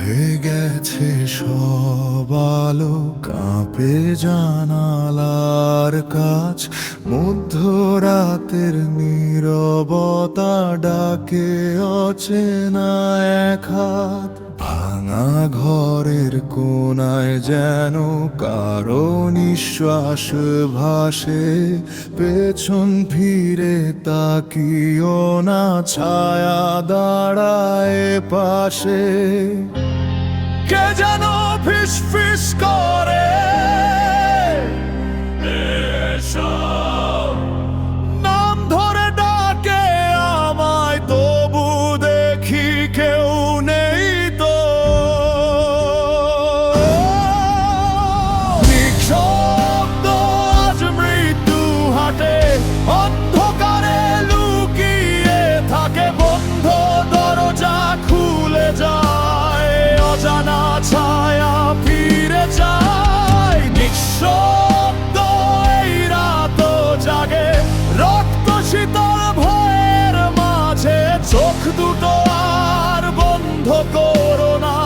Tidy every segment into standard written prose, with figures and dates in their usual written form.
নিভে গেছে সব আলো, কাঁপে জানালার কাছ, মধ্যরাতের নীরবতা ডাকে অচেনা এক হাত। ভাঙা ঘরের কোনায় যেন কারো নিঃশ্বাস ভাসে, পেছন ফিরে তাকিও না, ছায়া দাঁড়ায় পাশে। কে যেন ফিস ফিস করে এসো, নাম ধরে ডাকে আমায়, তবু দেখি কেউ নেই তো। নিঃশব্দ আজ মৃত্যু হাটে, অন্ধকারে লুকিয়ে থাকে, বন্ধ দরজা খুলে যায়, অজানা ছায়া ফিরে যায়। নিঃশব্দ এই রাত জাগে, রক্ত শীতল ভয়ের মাঝে, চোখ দুটো আর বন্ধ করো না,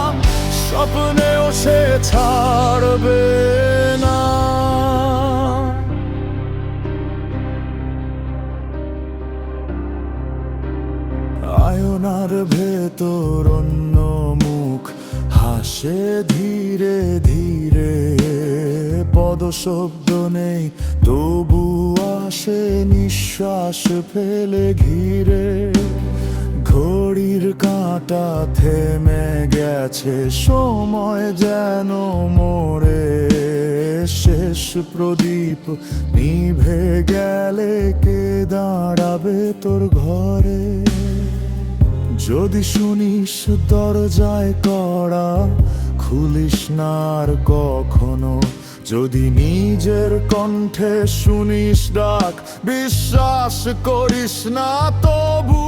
স্বপ্নেও সে ছাড়বে না। আয়নার ভেতর অন্য মুখ হাসে ধীরে ধীরে, পদশব্দ নেই তবু আসে নিঃশ্বাস ফেলে ঘিরে। ঘড়ির কাঁটা থেমে গেছে, সময় যেন মরে, শেষ প্রদীপ নিভে গেলে কে দাঁড়াবে তোর ঘরে? যদি শুনিস দরজায় কড়া, খুলিস না আর কখনো। যদি নিজের কণ্ঠে শুনিস ডাক, বিশ্বাস করিস না তবু।